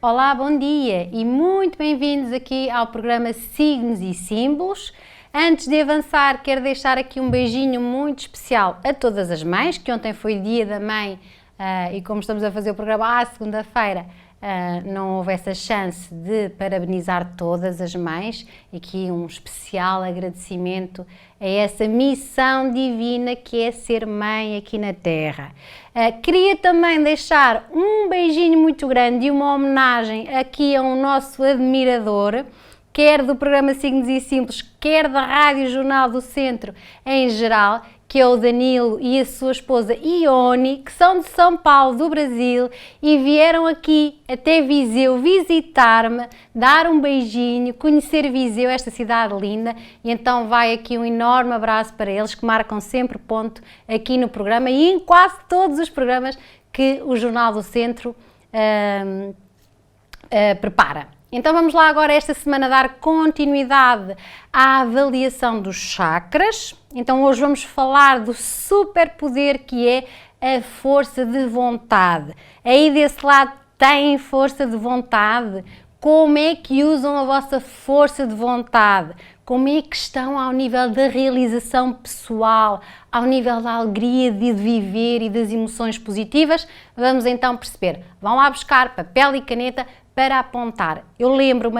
Olá, bom dia e muito bem-vindos aqui ao programa Signos e Símbolos. Antes de avançar, quero deixar aqui um beijinho muito especial a todas as mães, que ontem foi Dia da Mãe e como estamos a fazer o programa à segunda-feira, não houve essa chance de parabenizar todas as mães. E aqui um especial agradecimento a essa missão divina que é ser mãe aqui na Terra. Queria também deixar um beijinho muito grande e uma homenagem aqui a um nosso admirador, quer do programa Signos e Símbolos, quer da Rádio Jornal do Centro em geral, que é o Danilo e a sua esposa Ione, que são de São Paulo, do Brasil, e vieram aqui até Viseu visitar-me, dar um beijinho, conhecer Viseu, esta cidade linda, e então vai aqui um enorme abraço para eles, que marcam sempre ponto aqui no programa e em quase todos os programas que o Jornal do Centro prepara. Então vamos lá agora esta semana dar continuidade à avaliação dos chakras. Então hoje vamos falar do superpoder que é a força de vontade. Aí desse lado têm força de vontade? Como é que usam a vossa força de vontade? Como é que estão ao nível da realização pessoal, ao nível da alegria de viver e das emoções positivas? Vamos então perceber. Vão lá buscar papel e caneta para apontar. Eu lembro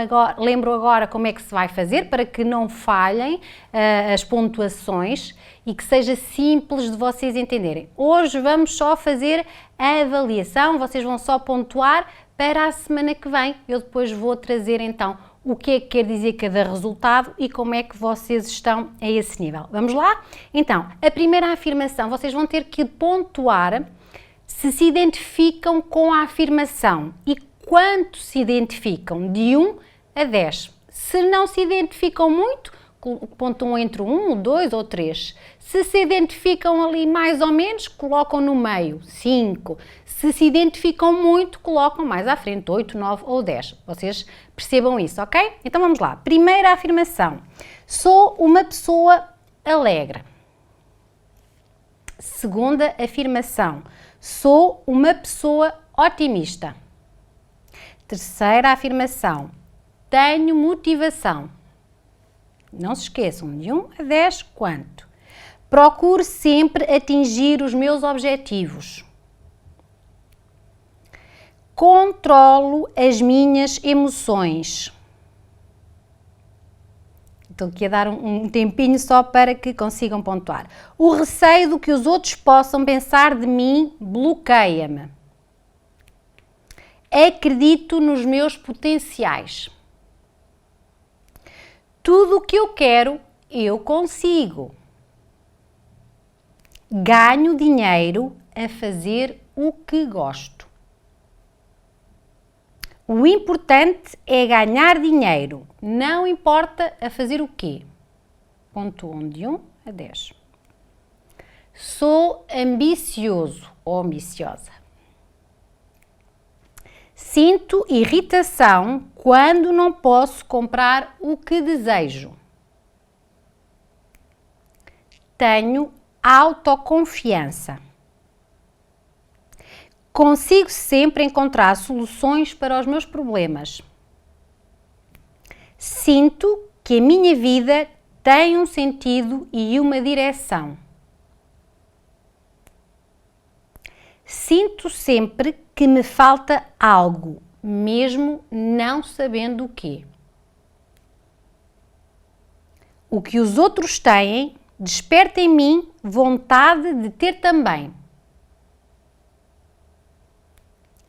agora como é que se vai fazer para que não falhem as pontuações e que seja simples de vocês entenderem. Hoje vamos só fazer a avaliação, vocês vão só pontuar para a semana que vem. Eu depois vou trazer então o que é que quer dizer cada resultado e como é que vocês estão a esse nível. Vamos lá? Então, a primeira afirmação, vocês vão ter que pontuar se identificam com a afirmação e quanto se identificam, de 1 a 10. Se não se identificam muito, pontuam entre 1, 2 ou 3. Se identificam ali mais ou menos, colocam no meio, 5. Se identificam muito, colocam mais à frente, 8, 9 ou 10. Vocês percebam isso, ok? Então vamos lá. Primeira afirmação. Sou uma pessoa alegre. Segunda afirmação. Sou uma pessoa otimista. Terceira afirmação. Tenho motivação. Não se esqueçam, de 1 a 10, quanto? Procuro sempre atingir os meus objetivos. Controlo as minhas emoções. Estou aqui a dar um tempinho só para que consigam pontuar. O receio do que os outros possam pensar de mim bloqueia-me. Acredito nos meus potenciais. Tudo o que eu quero, eu consigo. Ganho dinheiro a fazer o que gosto. O importante é ganhar dinheiro, não importa a fazer o quê. Pontuam de 1 a 10. Sou ambicioso ou ambiciosa. Sinto irritação quando não posso comprar o que desejo. Tenho autoconfiança. Consigo sempre encontrar soluções para os meus problemas. Sinto que a minha vida tem um sentido e uma direção. Sinto sempre que me falta algo, mesmo não sabendo o quê. O que os outros têm desperta em mim vontade de ter também.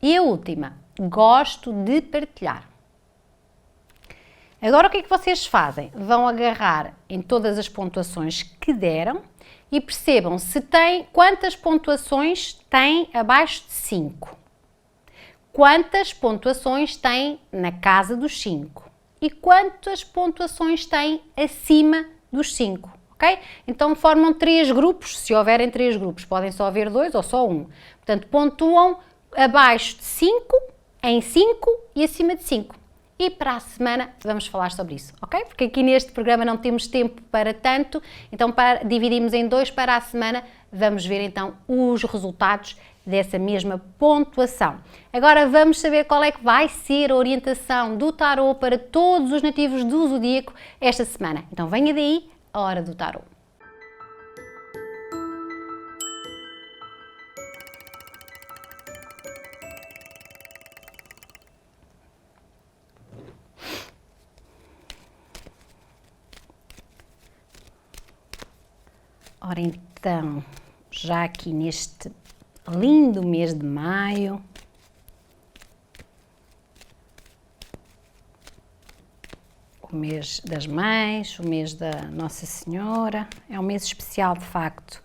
E a última, gosto de partilhar. Agora o que é que vocês fazem? Vão agarrar em todas as pontuações que deram e percebam se tem, quantas pontuações têm abaixo de 5. Quantas pontuações têm na casa dos 5 e quantas pontuações têm acima dos 5, ok? Então formam 3 grupos, se houverem 3 grupos, podem só haver 2 ou só 1. Portanto, pontuam abaixo de 5, em 5 e acima de 5. E para a semana vamos falar sobre isso, ok? Porque aqui neste programa não temos tempo para tanto, então dividimos em 2 para a semana, vamos ver então os resultados dessa mesma pontuação. Agora vamos saber qual é que vai ser a orientação do tarot para todos os nativos do zodíaco esta semana. Então venha daí a hora do tarot. Ora então, já aqui neste lindo mês de maio, o mês das mães, o mês da Nossa Senhora, é um mês especial de facto.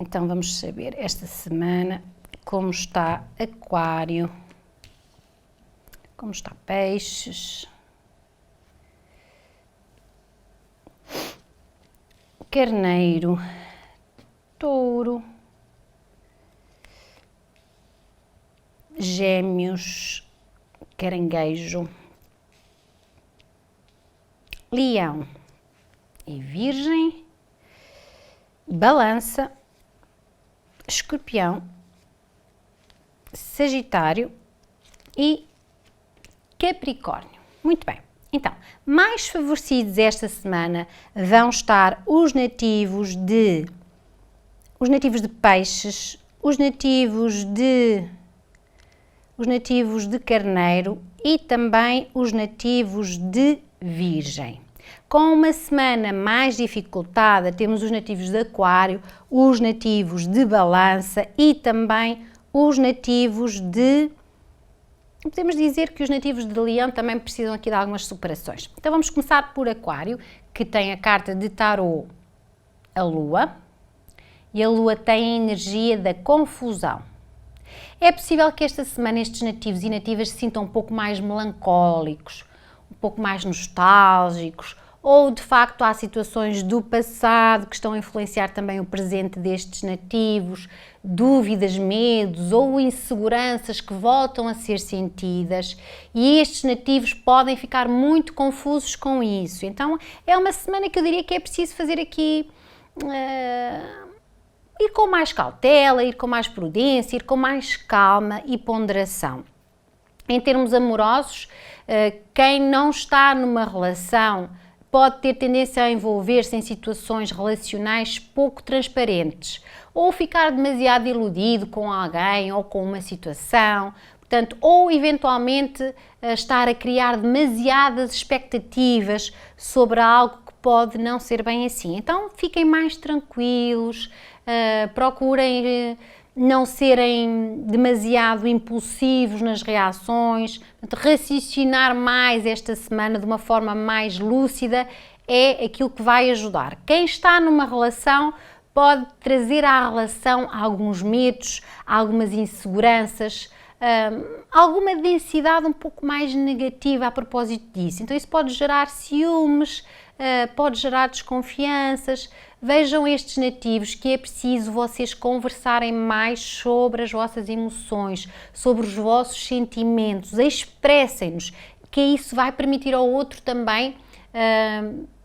Então vamos saber esta semana como está Aquário, como está Peixes, Carneiro, Touro, Gêmeos, Caranguejo, Leão e Virgem, Balança, Escorpião, Sagitário e Capricórnio. Muito bem. Então, mais favorecidos esta semana vão estar os nativos de Peixes, os nativos de Carneiro e também os nativos de Virgem. Com uma semana mais dificultada, temos os nativos de Aquário, os nativos de Balança e também os nativos de... Podemos dizer que os nativos de Leão também precisam aqui de algumas superações. Então vamos começar por Aquário, que tem a carta de tarot, a Lua, e a Lua tem a energia da confusão. É possível que esta semana estes nativos e nativas se sintam um pouco mais melancólicos, um pouco mais nostálgicos, ou de facto há situações do passado que estão a influenciar também o presente destes nativos, dúvidas, medos ou inseguranças que voltam a ser sentidas, e estes nativos podem ficar muito confusos com isso. Então é uma semana que eu diria que é preciso fazer aqui, ir com mais cautela, ir com mais prudência, ir com mais calma e ponderação. Em termos amorosos, quem não está numa relação pode ter tendência a envolver-se em situações relacionais pouco transparentes ou ficar demasiado iludido com alguém ou com uma situação, portanto, ou eventualmente estar a criar demasiadas expectativas sobre algo que pode não ser bem assim. Então, fiquem mais tranquilos, procurem não serem demasiado impulsivos nas reações, raciocinar mais esta semana de uma forma mais lúcida é aquilo que vai ajudar. Quem está numa relação pode trazer à relação alguns medos, algumas inseguranças, alguma densidade um pouco mais negativa a propósito disso. Então isso pode gerar ciúmes, pode gerar desconfianças. Vejam estes nativos que é preciso vocês conversarem mais sobre as vossas emoções, sobre os vossos sentimentos, expressem-nos, que isso vai permitir ao outro também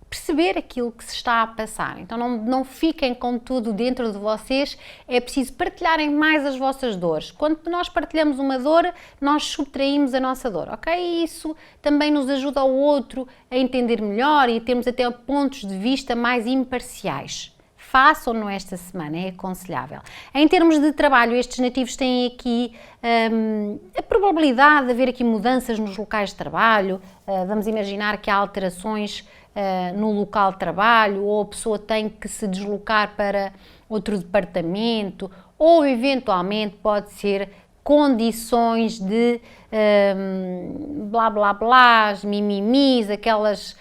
perceber aquilo que se está a passar. Então não fiquem com tudo dentro de vocês, é preciso partilharem mais as vossas dores. Quando nós partilhamos uma dor, nós subtraímos a nossa dor, ok? E isso também nos ajuda ao outro a entender melhor e a termos até pontos de vista mais imparciais. Façam-no esta semana, é aconselhável. Em termos de trabalho, estes nativos têm aqui a probabilidade de haver aqui mudanças nos locais de trabalho. Vamos imaginar que há alterações no local de trabalho, ou a pessoa tem que se deslocar para outro departamento, ou eventualmente pode ser condições de blá blá blá, mimimis, aquelas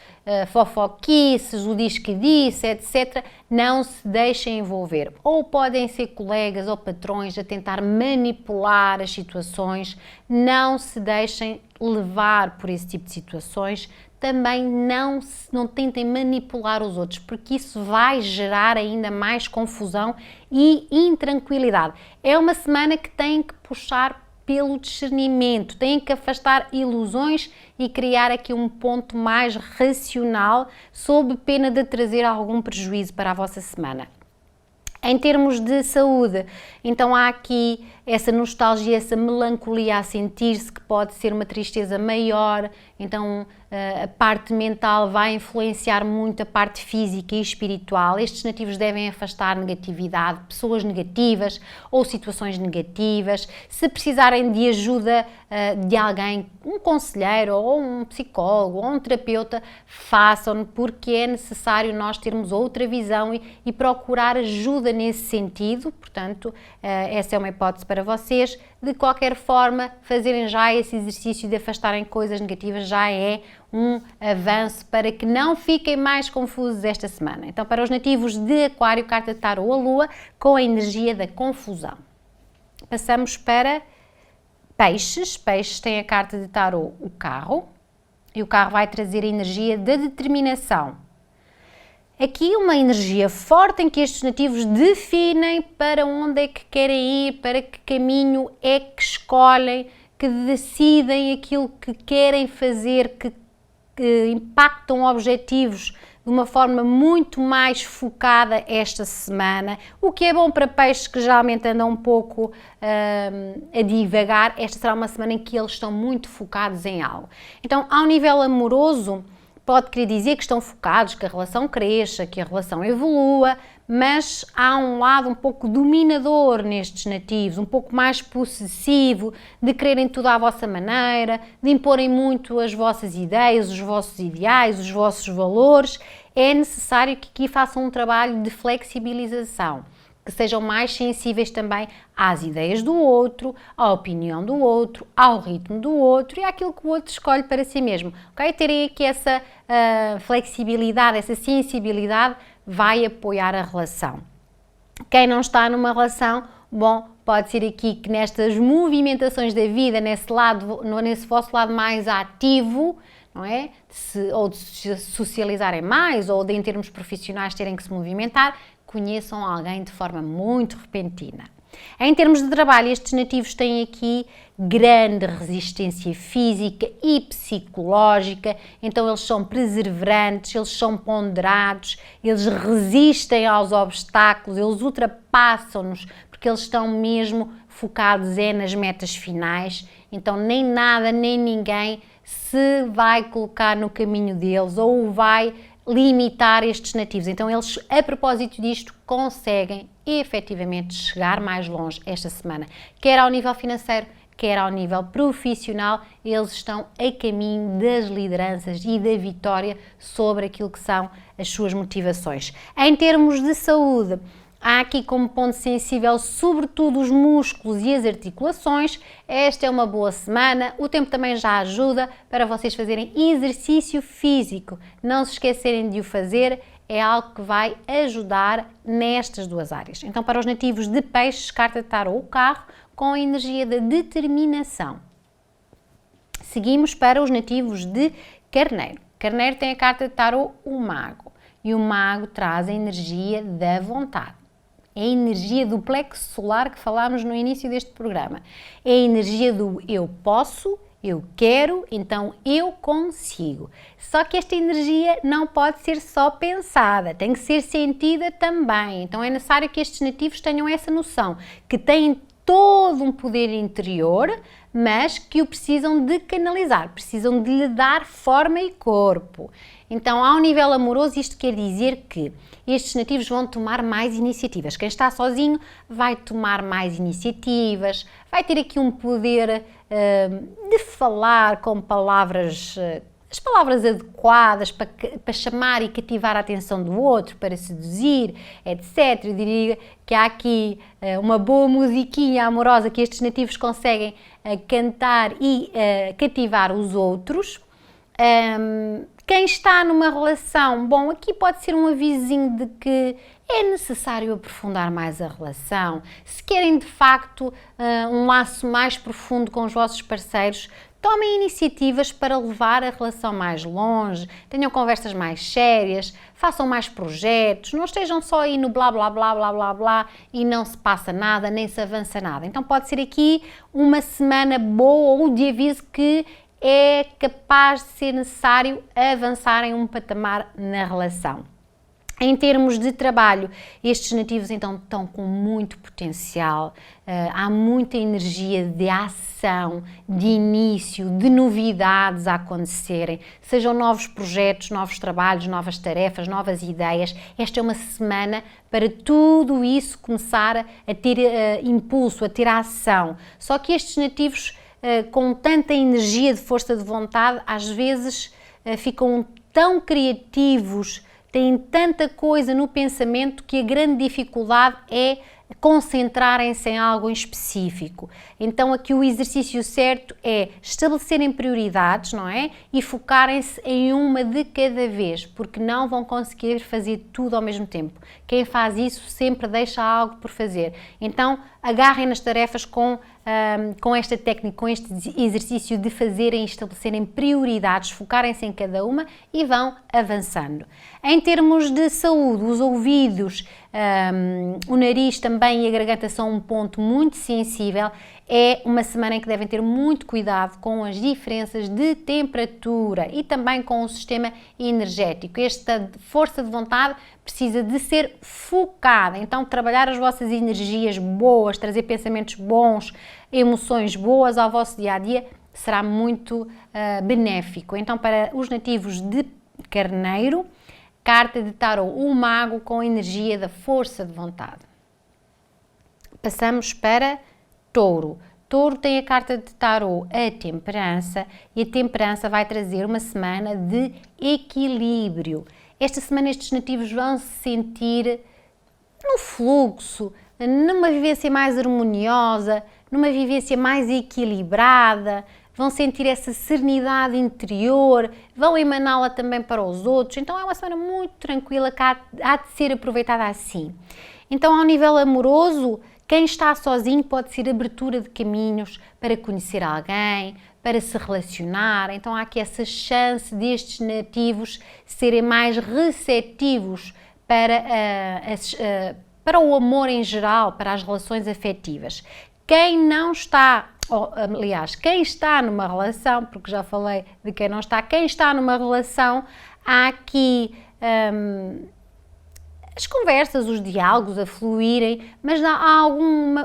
fofoquices, o diz que disse, etc. Não se deixem envolver. Ou podem ser colegas ou patrões a tentar manipular as situações, não se deixem levar por esse tipo de situações. Também não tentem manipular os outros, porque isso vai gerar ainda mais confusão e intranquilidade. É uma semana que têm que puxar pelo discernimento, têm que afastar ilusões e criar aqui um ponto mais racional, sob pena de trazer algum prejuízo para a vossa semana. Em termos de saúde, então há aqui essa nostalgia, essa melancolia a sentir-se, que pode ser uma tristeza maior, então a parte mental vai influenciar muito a parte física e espiritual. Estes nativos devem afastar negatividade, pessoas negativas ou situações negativas. Se precisarem de ajuda de alguém, um conselheiro ou um psicólogo ou um terapeuta, façam-no, porque é necessário nós termos outra visão e procurar ajuda nesse sentido. Portanto, essa é uma hipótese para vocês. De qualquer forma, fazerem já esse exercício de afastarem coisas negativas já é um avanço para que não fiquem mais confusos esta semana. Então, para os nativos de Aquário, carta de tarô, a Lua, com a energia da confusão. Passamos para Peixes. Peixes tem a carta de tarô, o Carro, e o Carro vai trazer a energia da determinação. Aqui uma energia forte em que estes nativos definem para onde é que querem ir, para que caminho é que escolhem, que decidem aquilo que querem fazer, que impactam objetivos de uma forma muito mais focada esta semana, o que é bom para peixes que geralmente andam um pouco a divagar. Esta será uma semana em que eles estão muito focados em algo. Então, ao nível amoroso, pode querer dizer que estão focados, que a relação cresça, que a relação evolua, mas há um lado um pouco dominador nestes nativos, um pouco mais possessivo, de quererem tudo à vossa maneira, de imporem muito as vossas ideias, os vossos ideais, os vossos valores. É necessário que aqui façam um trabalho de flexibilização, que sejam mais sensíveis também às ideias do outro, à opinião do outro, ao ritmo do outro e àquilo que o outro escolhe para si mesmo. Okay? Terem aqui essa flexibilidade, essa sensibilidade vai apoiar a relação. Quem não está numa relação, bom, pode ser aqui que nestas movimentações da vida, nesse vosso lado mais ativo, não é? Ou de se socializarem mais, ou de, em termos profissionais, terem que se movimentar, conheçam alguém de forma muito repentina. Em termos de trabalho, estes nativos têm aqui grande resistência física e psicológica, então eles são perseverantes, eles são ponderados, eles resistem aos obstáculos, eles ultrapassam-nos, porque eles estão mesmo focados nas metas finais, então nem nada, nem ninguém se vai colocar no caminho deles ou vai limitar estes nativos. Então eles, a propósito disto, conseguem efetivamente chegar mais longe esta semana, quer ao nível financeiro, quer ao nível profissional. Eles estão a caminho das lideranças e da vitória sobre aquilo que são as suas motivações. Em termos de saúde, há aqui como ponto sensível sobretudo os músculos e as articulações. Esta é uma boa semana, o tempo também já ajuda para vocês fazerem exercício físico. Não se esquecerem de o fazer, é algo que vai ajudar nestas duas áreas. Então, para os nativos de Peixes, carta de tarô, o Carro, com a energia da determinação. Seguimos para os nativos de Carneiro. Carneiro tem a carta de tarô, o Mago, e o Mago traz a energia da vontade. É a energia do plexo solar que falámos no início deste programa. É a energia do eu posso, eu quero, então eu consigo. Só que esta energia não pode ser só pensada, tem que ser sentida também. Então é necessário que estes nativos tenham essa noção, que têm todo um poder interior, mas que o precisam de canalizar, precisam de lhe dar forma e corpo. Então, ao nível amoroso, isto quer dizer que estes nativos vão tomar mais iniciativas. Quem está sozinho vai tomar mais iniciativas, vai ter aqui um poder de falar com palavras, as palavras adequadas para chamar e cativar a atenção do outro, para seduzir, etc. Eu diria que há aqui uma boa musiquinha amorosa que estes nativos conseguem cantar e cativar os outros. Quem está numa relação, bom, aqui pode ser um avisinho de que é necessário aprofundar mais a relação. Se querem de facto um laço mais profundo com os vossos parceiros, tomem iniciativas para levar a relação mais longe, tenham conversas mais sérias, façam mais projetos, não estejam só aí no blá blá blá blá blá blá e não se passa nada, nem se avança nada. Então pode ser aqui uma semana boa ou de aviso que é capaz de ser necessário avançar em um patamar na relação. Em termos de trabalho, estes nativos então estão com muito potencial, há muita energia de ação, de início, de novidades a acontecerem, sejam novos projetos, novos trabalhos, novas tarefas, novas ideias. Esta é uma semana para tudo isso começar a ter impulso, a ter ação. Só que estes nativos com tanta energia de força de vontade, às vezes ficam tão criativos, têm tanta coisa no pensamento que a grande dificuldade é concentrarem-se em algo em específico. Então aqui o exercício certo é estabelecerem prioridades, não é? E focarem-se em uma de cada vez, porque não vão conseguir fazer tudo ao mesmo tempo. Quem faz isso sempre deixa algo por fazer. Então agarrem nas tarefas com esta técnica, com este exercício de fazerem e estabelecerem prioridades, focarem-se em cada uma e vão avançando. Em termos de saúde, os ouvidos, o nariz também e a garganta são um ponto muito sensível. É uma semana em que devem ter muito cuidado com as diferenças de temperatura e também com o sistema energético. Esta força de vontade precisa de ser focada, então trabalhar as vossas energias boas, trazer pensamentos bons, emoções boas ao vosso dia-a-dia será muito benéfico. Então para os nativos de Carneiro, carta de tarot, o mago com a energia da força de vontade. Passamos para Touro. Touro tem a carta de tarot, a temperança, e a temperança vai trazer uma semana de equilíbrio. Esta semana estes nativos vão se sentir no fluxo, numa vivência mais harmoniosa, numa vivência mais equilibrada, vão sentir essa serenidade interior, vão emaná-la também para os outros. Então é uma semana muito tranquila que há de ser aproveitada assim. Então ao nível amoroso, quem está sozinho pode ser abertura de caminhos para conhecer alguém, para se relacionar. Então há aqui essa chance destes nativos serem mais receptivos para o amor em geral, para as relações afetivas. Quem não está, aliás, quem está numa relação, porque já falei de quem não está, quem está numa relação, há aqui as conversas, os diálogos a fluírem, mas há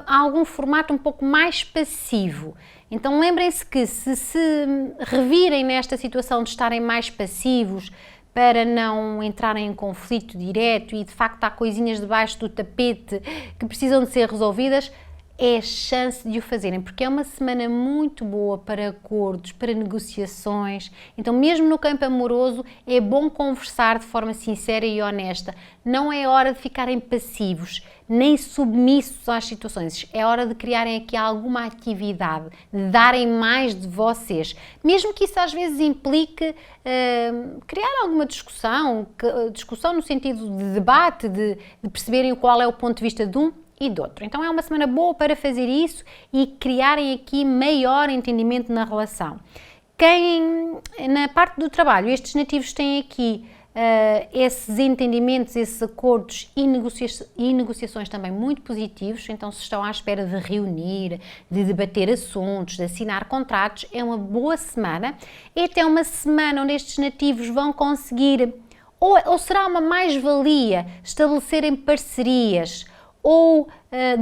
algum formato um pouco mais passivo. Então lembrem-se que se revirem nesta situação de estarem mais passivos, para não entrarem em conflito direto e de facto há coisinhas debaixo do tapete que precisam de ser resolvidas, é a chance de o fazerem, porque é uma semana muito boa para acordos, para negociações. Então mesmo no campo amoroso é bom conversar de forma sincera e honesta. Não é hora de ficarem passivos, nem submissos às situações. É hora de criarem aqui alguma atividade, de darem mais de vocês. Mesmo que isso às vezes implique criar alguma discussão no sentido de debate, de perceberem qual é o ponto de vista de um e do outro. Então é uma semana boa para fazer isso e criarem aqui maior entendimento na relação. Na parte do trabalho, estes nativos têm aqui esses entendimentos, esses acordos e negociações também muito positivos. Então se estão à espera de reunir, de debater assuntos, de assinar contratos, é uma boa semana. É até uma semana onde estes nativos vão conseguir, ou será uma mais-valia, estabelecerem parcerias, ou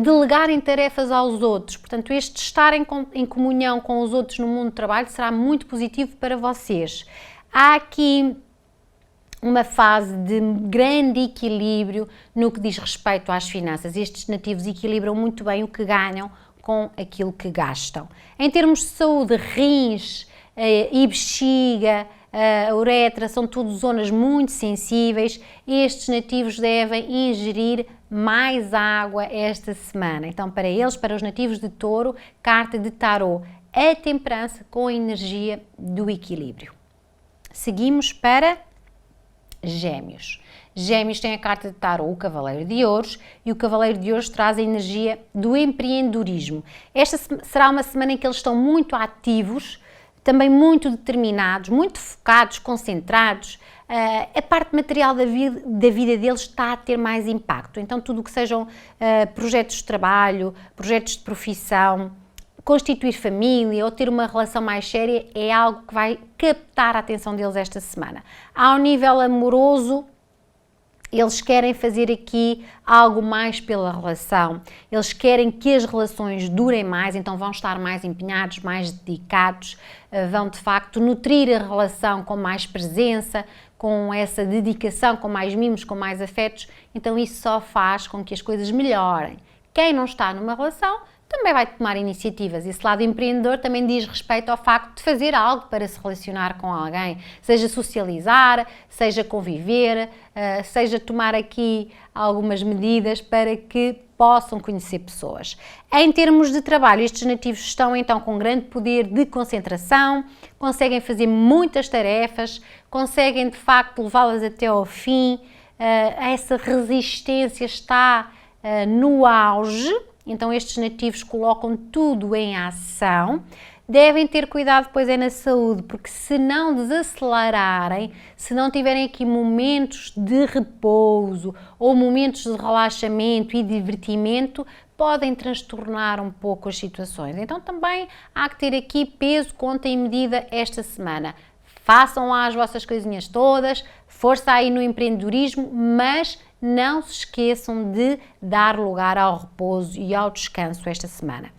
delegarem tarefas aos outros. Portanto, este estar em comunhão com os outros no mundo do trabalho será muito positivo para vocês. Há aqui uma fase de grande equilíbrio no que diz respeito às finanças. Estes nativos equilibram muito bem o que ganham com aquilo que gastam. Em termos de saúde, rins e bexiga, a uretra, são tudo zonas muito sensíveis. Estes nativos devem ingerir mais água esta semana. Então, para eles, para os nativos de Touro, carta de tarot, a temperança com a energia do equilíbrio. Seguimos para Gêmeos. Gêmeos tem a carta de tarot, o Cavaleiro de Ouros, e o Cavaleiro de Ouros traz a energia do empreendedorismo. Esta será uma semana em que eles estão muito ativos, também muito determinados, muito focados, concentrados. A parte material da vida deles está a ter mais impacto. Então tudo o que sejam projetos de trabalho, projetos de profissão, constituir família ou ter uma relação mais séria é algo que vai captar a atenção deles esta semana. Ao nível amoroso, Eles querem fazer aqui algo mais pela relação, eles querem que as relações durem mais, então vão estar mais empenhados, mais dedicados, vão de facto nutrir a relação com mais presença, com essa dedicação, com mais mimos, com mais afetos, então isso só faz com que as coisas melhorem. Quem não está numa relação também vai tomar iniciativas. Esse lado empreendedor também diz respeito ao facto de fazer algo para se relacionar com alguém, seja socializar, seja conviver, seja tomar aqui algumas medidas para que possam conhecer pessoas. Em termos de trabalho, estes nativos estão então com grande poder de concentração, conseguem fazer muitas tarefas, conseguem de facto levá-las até ao fim, essa resistência está no auge. Então estes nativos colocam tudo em ação, devem ter cuidado depois na saúde, porque se não desacelerarem, se não tiverem aqui momentos de repouso ou momentos de relaxamento e divertimento, podem transtornar um pouco as situações. Então também há que ter aqui peso, conta e medida esta semana. Façam lá as vossas coisinhas todas, força aí no empreendedorismo, mas não se esqueçam de dar lugar ao repouso e ao descanso esta semana.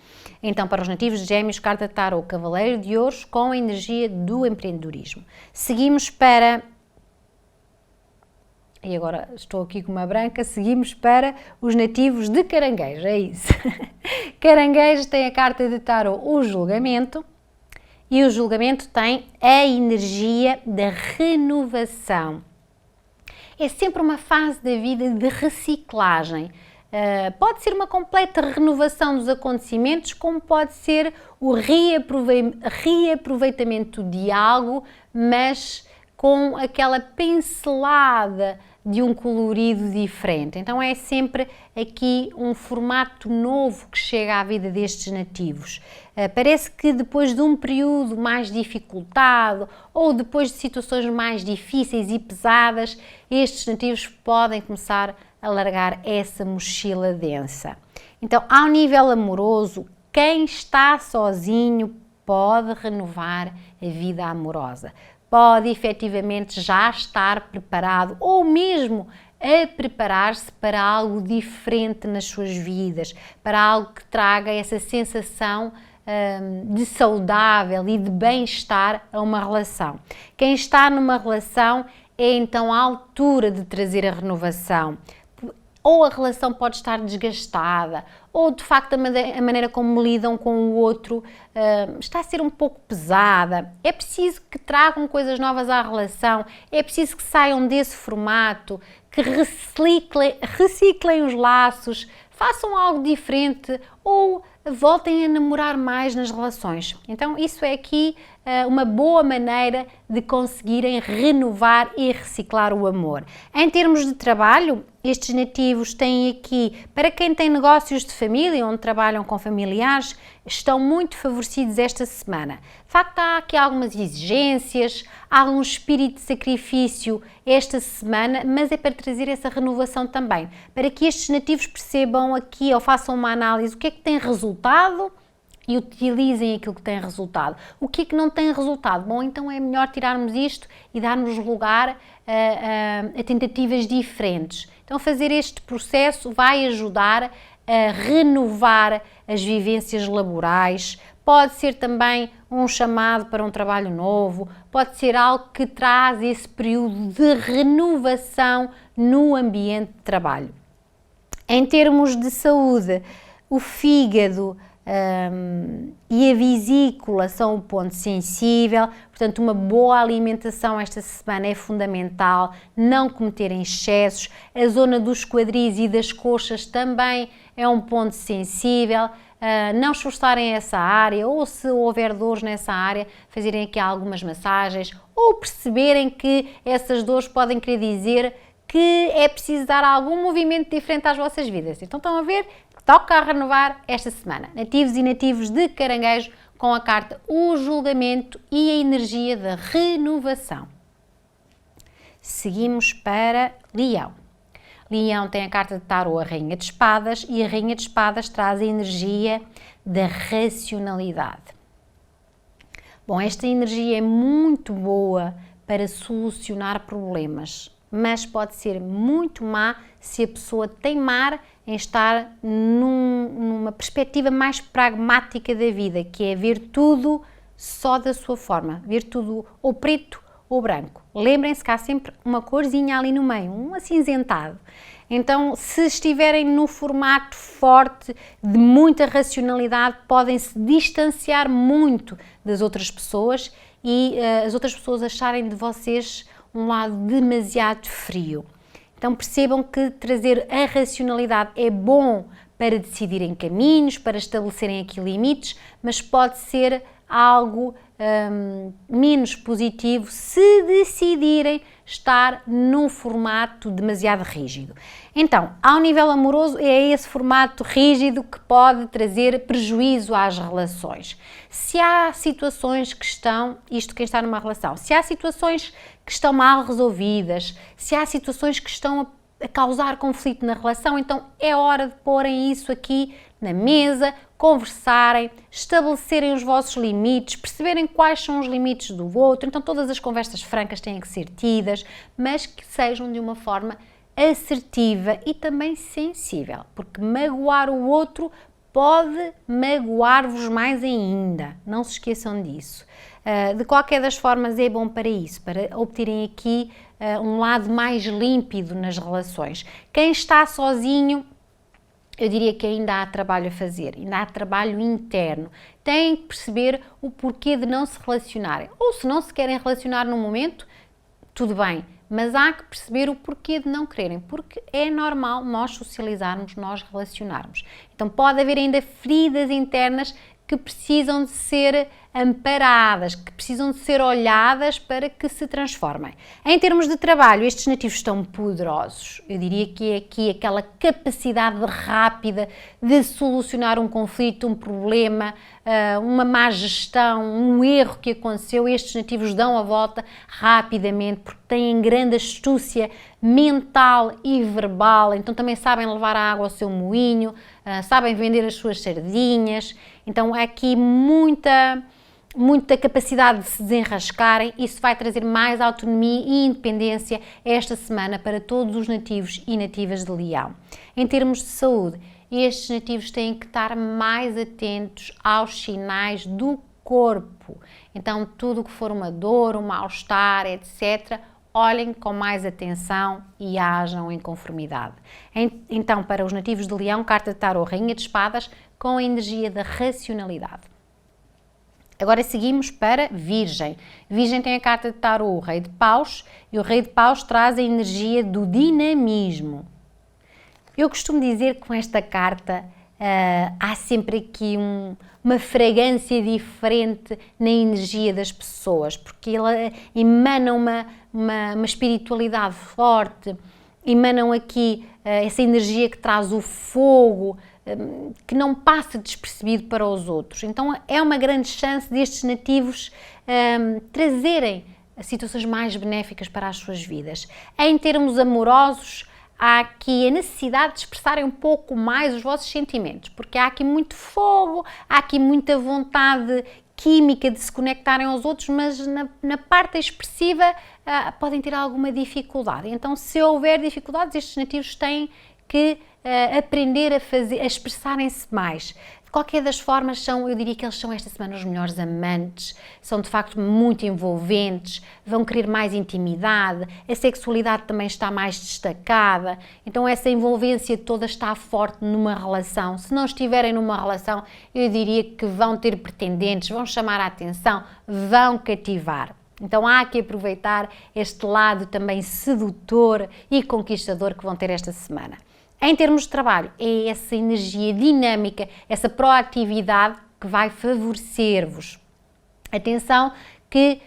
Então, para os nativos de Gêmeos, carta de tarô, Cavaleiro de Ouros, com a energia do empreendedorismo. Seguimos para... E agora estou aqui com uma branca, seguimos para os nativos de Caranguejo, é isso. Caranguejo tem a carta de tarô, o julgamento, e o julgamento tem a energia da renovação. É sempre uma fase da vida de reciclagem. Pode ser uma completa renovação dos acontecimentos, como pode ser o reaproveitamento de algo, mas com aquela pincelada de um colorido diferente. Então é sempre aqui um formato novo que chega à vida destes nativos. Parece que depois de um período mais dificultado ou depois de situações mais difíceis e pesadas, estes nativos podem começar a largar essa mochila densa. Então, ao nível amoroso, quem está sozinho pode renovar a vida amorosa. Pode efetivamente já estar preparado ou mesmo a preparar-se para algo diferente nas suas vidas, para algo que traga essa sensação de saudável e de bem-estar a uma relação. Quem está numa relação é então à altura de trazer a renovação. Ou a relação pode estar desgastada, ou de facto a maneira como lidam com o outro está a ser um pouco pesada. É preciso que tragam coisas novas à relação, é preciso que saiam desse formato, que reciclem os laços, façam algo diferente ou voltem a namorar mais nas relações. Então isso é aqui uma boa maneira de conseguirem renovar e reciclar o amor. Em termos de trabalho, estes nativos têm aqui, para quem tem negócios de família, onde trabalham com familiares, estão muito favorecidos esta semana. De facto, há aqui algumas exigências, há algum espírito de sacrifício esta semana, mas é para trazer essa renovação também, para que estes nativos percebam aqui ou façam uma análise, o que é que tem resultado e utilizem aquilo que tem resultado. O que é que não tem resultado? Bom, então é melhor tirarmos isto e darmos lugar a tentativas diferentes. Então fazer este processo vai ajudar a renovar as vivências laborais, pode ser também um chamado para um trabalho novo, pode ser algo que traz esse período de renovação no ambiente de trabalho. Em termos de saúde, o fígado e a vesícula são um ponto sensível, portanto uma boa alimentação esta semana é fundamental, não cometerem excessos, a zona dos quadris e das coxas também é um ponto sensível, não esforçarem essa área ou se houver dores nessa área, fazerem aqui algumas massagens ou perceberem que essas dores podem querer dizer que é preciso dar algum movimento diferente às vossas vidas. Então estão a ver? Toca a renovar esta semana. Nativos e nativos de Caranguejo com a carta O Julgamento e a energia da renovação. Seguimos para Leão. Leão tem a carta de tarô, a Rainha de Espadas, e a Rainha de Espadas traz a energia da racionalidade. Bom, esta energia é muito boa para solucionar problemas. mas pode ser muito má se a pessoa teimar em estar numa perspectiva mais pragmática da vida, que é ver tudo só da sua forma, ver tudo ou preto ou branco. Lembrem-se que há sempre uma corzinha ali no meio, um acinzentado. Então, se estiverem no formato forte de muita racionalidade, podem se distanciar muito das outras pessoas e as outras pessoas acharem de vocês um lado demasiado frio. Então percebam que trazer a racionalidade é bom para decidirem caminhos, para estabelecerem aqui limites, mas pode ser algo menos positivo se decidirem estar num formato demasiado rígido. Então, ao nível amoroso, é esse formato rígido que pode trazer prejuízo às relações. Se há situações que estão, isto quem está numa relação, se há situações que estão mal resolvidas, se há situações que estão a causar conflito na relação, então é hora de porem isso aqui na mesa, conversarem, estabelecerem os vossos limites, perceberem quais são os limites do outro. Então todas as conversas francas têm que ser tidas, mas que sejam de uma forma assertiva e também sensível, porque magoar o outro pode magoar-vos mais ainda, não se esqueçam disso. De qualquer das formas é bom para isso, para obterem aqui um lado mais límpido nas relações. Quem está sozinho, eu diria que ainda há trabalho a fazer, ainda há trabalho interno. Têm que perceber o porquê de não se relacionarem. Ou se não se querem relacionar no momento, tudo bem, mas há que perceber o porquê de não quererem, porque é normal nós socializarmos, nós relacionarmos. Então pode haver ainda feridas internas que precisam de ser amparadas, que precisam de ser olhadas para que se transformem. Em termos de trabalho, estes nativos estão poderosos. Eu diria que é aqui aquela capacidade rápida de solucionar um conflito, um problema, uma má gestão, um erro que aconteceu. Estes nativos dão a volta rapidamente porque têm grande astúcia mental e verbal, então também sabem levar a água ao seu moinho, sabem vender as suas sardinhas. Então há aqui muita capacidade de se desenrascarem. Isso vai trazer mais autonomia e independência esta semana para todos os nativos e nativas de Leão. Em termos de saúde, estes nativos têm que estar mais atentos aos sinais do corpo. Então tudo o que for uma dor, um mal-estar, etc., olhem com mais atenção e ajam em conformidade. Então, para os nativos de Leão, carta de tarô, Rainha de Espadas, com a energia da racionalidade. Agora seguimos para Virgem. Virgem tem a carta de tarô, o Rei de Paus, e o Rei de Paus traz a energia do dinamismo. Eu costumo dizer que com esta carta há sempre aqui uma fragrância diferente na energia das pessoas, porque ela emana uma espiritualidade forte, emanam aqui essa energia que traz o fogo, que não passa despercebido para os outros. Então é uma grande chance destes nativos trazerem situações mais benéficas para as suas vidas. Em termos amorosos, há aqui a necessidade de expressarem um pouco mais os vossos sentimentos, porque há aqui muito fogo, há aqui muita vontade química de se conectarem aos outros, mas na parte expressiva podem ter alguma dificuldade. Então, se houver dificuldades, estes nativos têm que aprender a expressarem-se mais. De qualquer das formas, eu diria que eles são esta semana os melhores amantes, são de facto muito envolventes, vão querer mais intimidade, a sexualidade também está mais destacada, então essa envolvência toda está forte numa relação. Se não estiverem numa relação, eu diria que vão ter pretendentes, vão chamar a atenção, vão cativar. Então há que aproveitar este lado também sedutor e conquistador que vão ter esta semana. Em termos de trabalho, é essa energia dinâmica, essa proatividade que vai favorecer-vos. Atenção que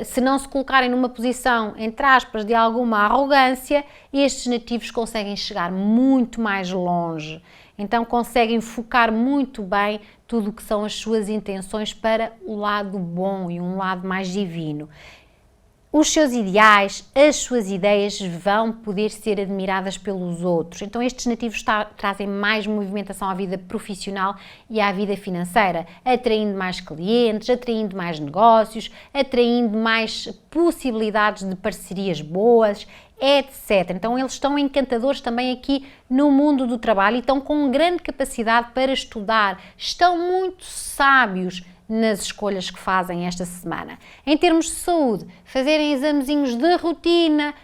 se não se colocarem numa posição, entre aspas, de alguma arrogância, estes nativos conseguem chegar muito mais longe. Então conseguem focar muito bem tudo o que são as suas intenções para o lado bom e um lado mais divino. Os seus ideais, as suas ideias vão poder ser admiradas pelos outros. Então estes nativos trazem mais movimentação à vida profissional e à vida financeira, atraindo mais clientes, atraindo mais negócios, atraindo mais possibilidades de parcerias boas. etc. Então eles estão encantadores também aqui no mundo do trabalho e estão com grande capacidade para estudar, estão muito sábios nas escolhas que fazem esta semana. Em termos de saúde, fazerem examezinhos de rotina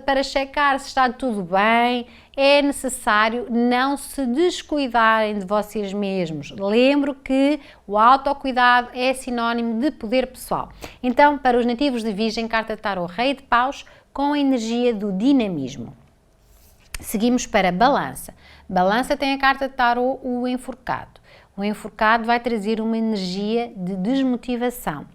para checar se está tudo bem, é necessário não se descuidarem de vocês mesmos. Lembro que o autocuidado é sinónimo de poder pessoal. Então, para os nativos de Virgem, carta de tarô Rei de Paus, com a energia do dinamismo. Seguimos para Balança. Balança tem a carta de tarô o Enforcado. O Enforcado vai trazer uma energia de desmotivação.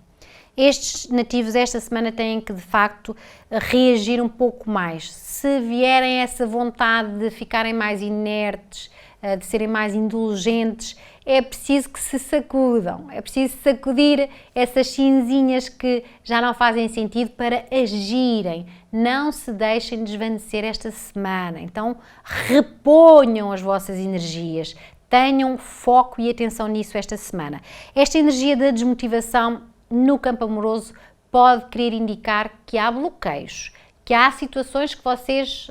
Estes nativos esta semana têm que, de facto, reagir um pouco mais. Se vierem essa vontade de ficarem mais inertes, de serem mais indulgentes, é preciso que se sacudam, é preciso sacudir essas cinzinhas que já não fazem sentido para agirem. Não se deixem desvanecer esta semana. Então, reponham as vossas energias. Tenham foco e atenção nisso esta semana. Esta energia da desmotivação no campo amoroso pode querer indicar que há bloqueios, que há situações que vocês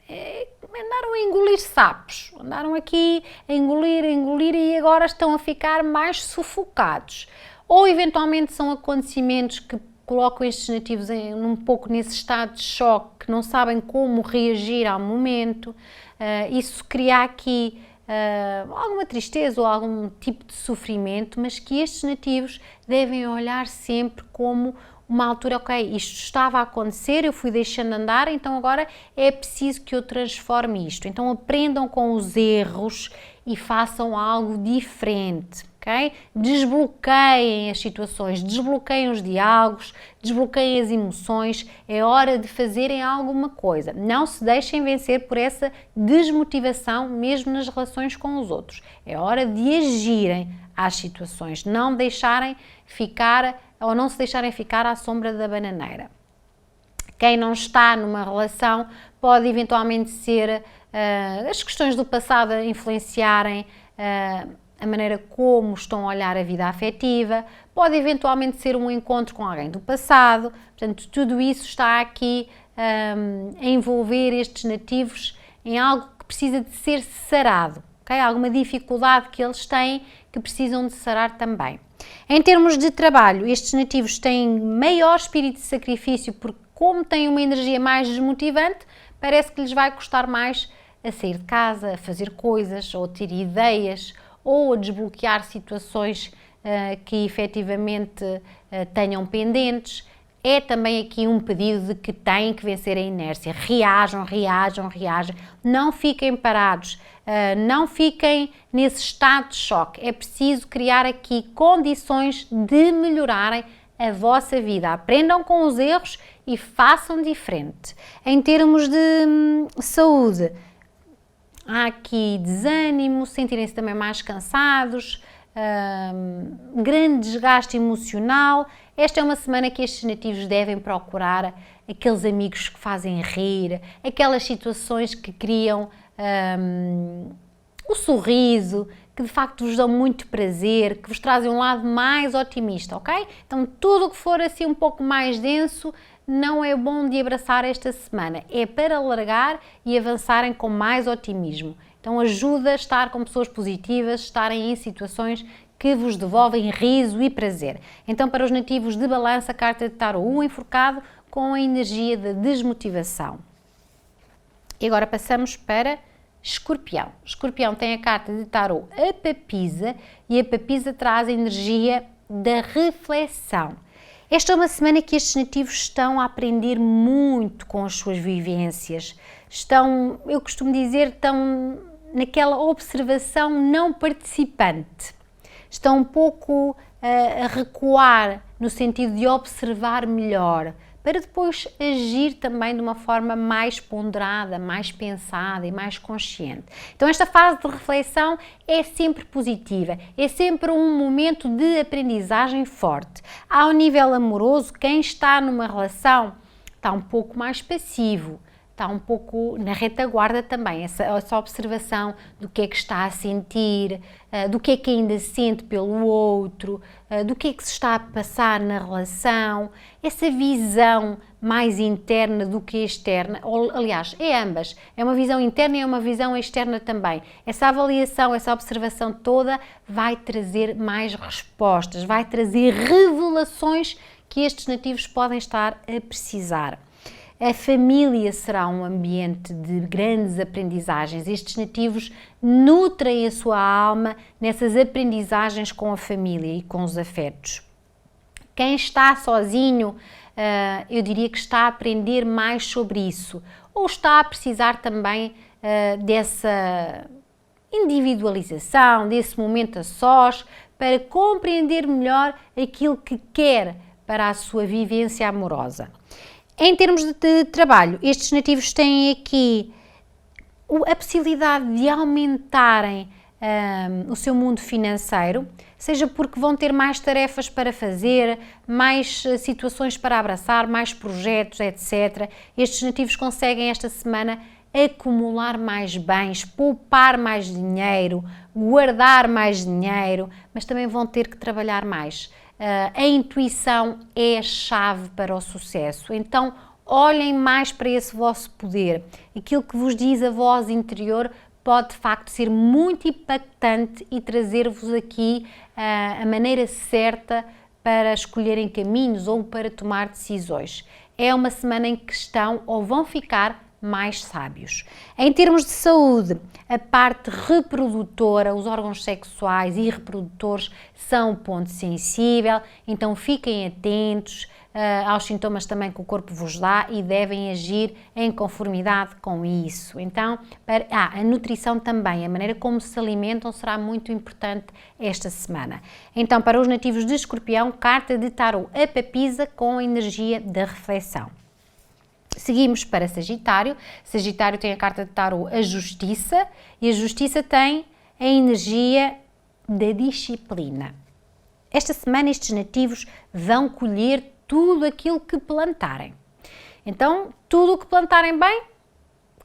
andaram a engolir sapos, andaram aqui a engolir e agora estão a ficar mais sufocados. Ou eventualmente são acontecimentos que colocam estes nativos um pouco nesse estado de choque, que não sabem como reagir ao momento. Isso cria aqui alguma tristeza ou algum tipo de sofrimento, mas que estes nativos devem olhar sempre como uma altura, ok, isto estava a acontecer, eu fui deixando andar, então agora é preciso que eu transforme isto. Então aprendam com os erros e façam algo diferente, ok? Desbloqueiem as situações, desbloqueiem os diálogos, desbloqueiem as emoções, é hora de fazerem alguma coisa. Não se deixem vencer por essa desmotivação mesmo nas relações com os outros. É hora de agirem às situações, não deixarem ficar ou não se deixarem ficar à sombra da bananeira. Quem não está numa relação pode eventualmente ser as questões do passado a influenciarem a maneira como estão a olhar a vida afetiva, pode eventualmente ser um encontro com alguém do passado, portanto tudo isso está aqui a envolver estes nativos em algo que precisa de ser sarado, okay? Alguma dificuldade que eles têm que precisam de sarar também. Em termos de trabalho, estes nativos têm maior espírito de sacrifício porque como têm uma energia mais desmotivante, parece que lhes vai custar mais a sair de casa, a fazer coisas, ou a ter ideias, ou a desbloquear situações que efetivamente tenham pendentes. É também aqui um pedido de que têm que vencer a inércia. Reajam, não fiquem parados, não fiquem nesse estado de choque. É preciso criar aqui condições de melhorarem a vossa vida. Aprendam com os erros e façam diferente. Em termos de saúde, há aqui desânimo, sentirem-se também mais cansados, grande desgaste emocional. Esta é uma semana que estes nativos devem procurar aqueles amigos que fazem rir, aquelas situações que criam o sorriso, que de facto vos dão muito prazer, que vos trazem um lado mais otimista, ok? Então tudo o que for assim um pouco mais denso não é bom de abraçar esta semana, é para largar e avançarem com mais otimismo. Então ajuda a estar com pessoas positivas, estarem em situações que vos devolvem riso e prazer. Então para os nativos de Balança, a carta de tarô o Enforcado com a energia da desmotivação. E agora passamos para Escorpião. Escorpião tem a carta de tarô a Papisa e a Papisa traz a energia da reflexão. Esta é uma semana que estes nativos estão a aprender muito com as suas vivências. Estão, eu costumo dizer, estão naquela observação não participante. Estão um pouco a recuar no sentido de observar melhor, para depois agir também de uma forma mais ponderada, mais pensada e mais consciente. Então esta fase de reflexão é sempre positiva, é sempre um momento de aprendizagem forte. Ao nível amoroso, quem está numa relação está um pouco mais passivo, está um pouco na retaguarda também, essa observação do que é que está a sentir, do que é que ainda sente pelo outro, do que é que se está a passar na relação, essa visão mais interna do que externa, ou, aliás, é ambas, é uma visão interna e é uma visão externa também. Essa avaliação, essa observação toda vai trazer mais respostas, vai trazer revelações que estes nativos podem estar a precisar. A família será um ambiente de grandes aprendizagens. Estes nativos nutrem a sua alma nessas aprendizagens com a família e com os afetos. Quem está sozinho, eu diria que está a aprender mais sobre isso, ou está a precisar também dessa individualização, desse momento a sós, para compreender melhor aquilo que quer para a sua vivência amorosa. Em termos de trabalho, estes nativos têm aqui a possibilidade de aumentarem o seu mundo financeiro, seja porque vão ter mais tarefas para fazer, mais situações para abraçar, mais projetos, etc. Estes nativos conseguem esta semana acumular mais bens, poupar mais dinheiro, guardar mais dinheiro, mas também vão ter que trabalhar mais. A intuição é a chave para o sucesso, então olhem mais para esse vosso poder. Aquilo que vos diz a voz interior pode de facto ser muito impactante e trazer-vos aqui a maneira certa para escolherem caminhos ou para tomar decisões. É uma semana em que estão ou vão ficar mais sábios. Em termos de saúde, a parte reprodutora, os órgãos sexuais e reprodutores são um ponto sensível, então fiquem atentos aos sintomas também que o corpo vos dá e devem agir em conformidade com isso. Então, a nutrição também, a maneira como se alimentam será muito importante esta semana. Então, para os nativos de Escorpião, carta de tarô, a papisa com a energia da reflexão. Seguimos para Sagitário. Sagitário tem a carta de tarô, a justiça, e a justiça tem a energia da disciplina. Esta semana estes nativos vão colher tudo aquilo que plantarem. Então, tudo o que plantarem bem,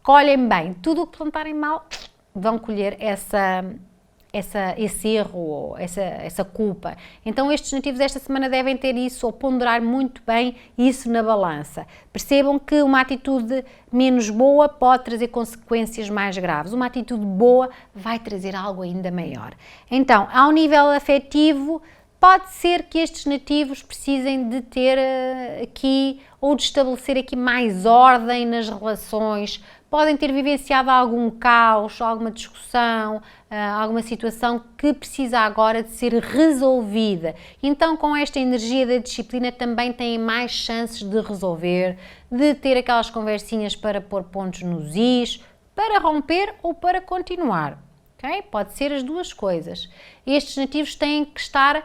colhem bem. Tudo o que plantarem mal, vão colher esse erro ou essa culpa. Então estes nativos esta semana devem ter isso ou ponderar muito bem isso na balança. Percebam que uma atitude menos boa pode trazer consequências mais graves. Uma atitude boa vai trazer algo ainda maior. Então, ao nível afetivo, pode ser que estes nativos precisem de ter aqui ou de estabelecer aqui mais ordem nas relações. Podem ter vivenciado algum caos, alguma discussão, alguma situação que precisa agora de ser resolvida. Então, com esta energia da disciplina também têm mais chances de resolver, de ter aquelas conversinhas para pôr pontos nos is, para romper ou para continuar. Okay? Pode ser as duas coisas. Estes nativos têm que estar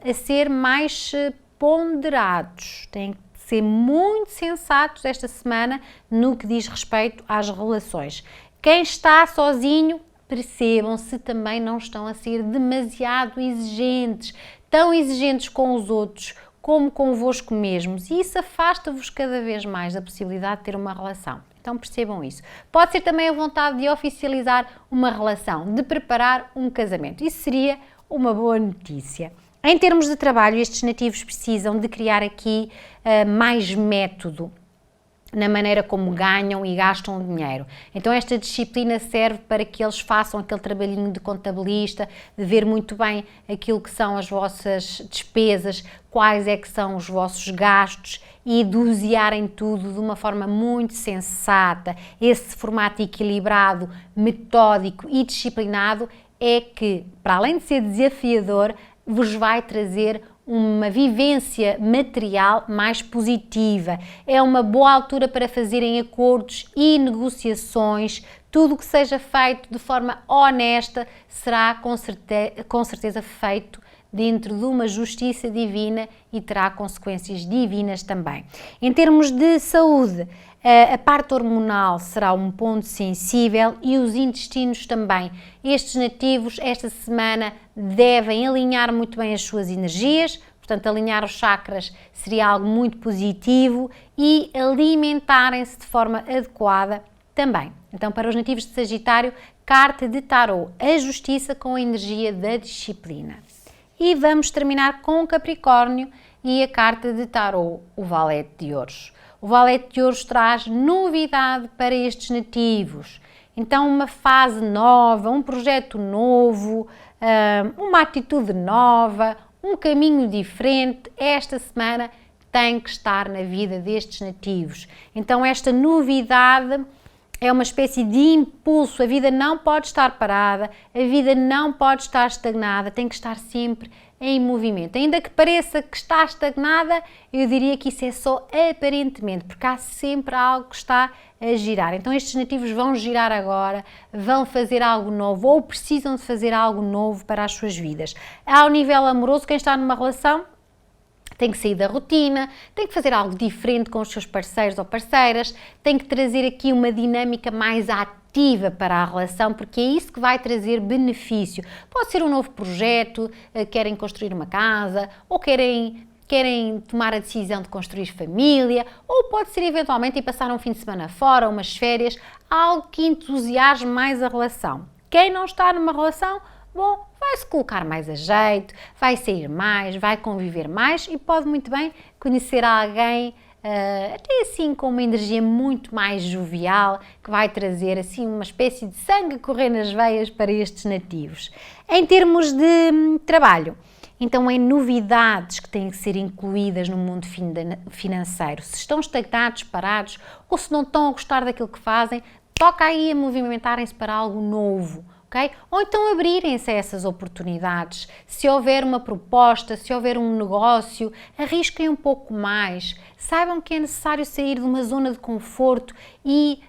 a ser mais ponderados, têm que ser muito sensatos esta semana no que diz respeito às relações. Quem está sozinho, percebam se também não estão a ser demasiado exigentes, tão exigentes com os outros como convosco mesmos, e isso afasta-vos cada vez mais da possibilidade de ter uma relação. Então percebam isso. Pode ser também a vontade de oficializar uma relação, de preparar um casamento. Isso seria uma boa notícia. Em termos de trabalho, estes nativos precisam de criar aqui mais método na maneira como ganham e gastam o dinheiro. Então esta disciplina serve para que eles façam aquele trabalhinho de contabilista, de ver muito bem aquilo que são as vossas despesas, quais é que são os vossos gastos e dosearem tudo de uma forma muito sensata. Esse formato equilibrado, metódico e disciplinado é que, para além de ser desafiador, vos vai trazer uma vivência material mais positiva. É uma boa altura para fazerem acordos e negociações. Tudo o que seja feito de forma honesta será com certeza feito dentro de uma justiça divina e terá consequências divinas também. Em termos de saúde, a parte hormonal será um ponto sensível e os intestinos também. Estes nativos, esta semana, devem alinhar muito bem as suas energias, Portanto, alinhar os chakras seria algo muito positivo e alimentarem-se de forma adequada também. Então, para os nativos de Sagitário, carta de tarô, a justiça com a energia da disciplina. E vamos terminar com Capricórnio e a carta de tarô, o Valete de Ouros. O Valete de Ouros traz novidade para estes nativos. Então, uma fase nova, um projeto novo, uma atitude nova, um caminho diferente, esta semana tem que estar na vida destes nativos. Então, esta novidade é uma espécie de impulso, a vida não pode estar parada, a vida não pode estar estagnada, tem que estar sempre em movimento. Ainda que pareça que está estagnada, eu diria que isso é só aparentemente, porque há sempre algo que está a girar. Então estes nativos vão girar agora, vão fazer algo novo ou precisam de fazer algo novo para as suas vidas. Ao nível amoroso, quem está numa relação tem que sair da rotina, tem que fazer algo diferente com os seus parceiros ou parceiras, tem que trazer aqui uma dinâmica mais ativa para a relação, porque é isso que vai trazer benefício. Pode ser um novo projeto, querem construir uma casa, ou querem tomar a decisão de construir família, ou pode ser eventualmente ir passar um fim de semana fora, umas férias, algo que entusiasme mais a relação. Quem não está numa relação, bom, vai-se colocar mais a jeito, vai sair mais, vai conviver mais e pode muito bem conhecer alguém até assim com uma energia muito mais jovial, que vai trazer assim uma espécie de sangue a correr nas veias para estes nativos. Em termos de trabalho, então é novidades que têm que ser incluídas no mundo financeiro. Se estão estagnados, parados ou se não estão a gostar daquilo que fazem, toca aí a movimentarem-se para algo novo. Okay? Ou então abrirem-se a essas oportunidades. Se houver uma proposta, se houver um negócio, arrisquem um pouco mais. Saibam que é necessário sair de uma zona de conforto e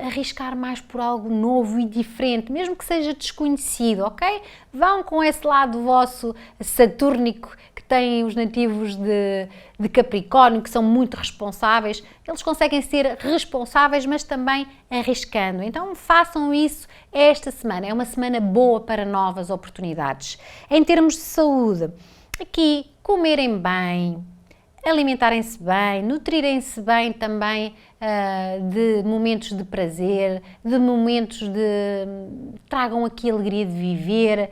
arriscar mais por algo novo e diferente, mesmo que seja desconhecido, ok? Vão com esse lado vosso satúrnico que têm os nativos de Capricórnio, que são muito responsáveis. Eles conseguem ser responsáveis, mas também arriscando. Então façam isso esta semana. É uma semana boa para novas oportunidades. Em termos de saúde, aqui comerem bem, alimentarem-se bem, nutrirem-se bem também de momentos de prazer, de momentos tragam aqui a alegria de viver,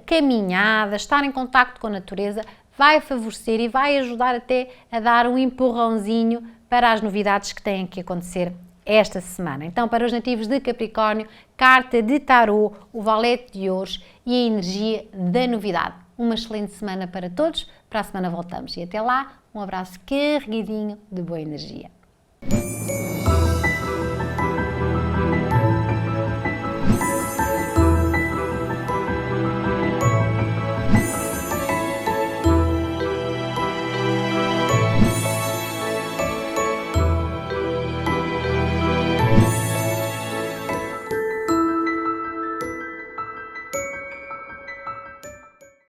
caminhadas, estar em contacto com a natureza, vai favorecer e vai ajudar até a dar um empurrãozinho para as novidades que têm que acontecer esta semana. Então, para os nativos de Capricórnio, carta de tarô, o Valete de Ouros e a energia da novidade. Uma excelente semana para todos. Para a semana voltamos e até lá, um abraço carregadinho de boa energia.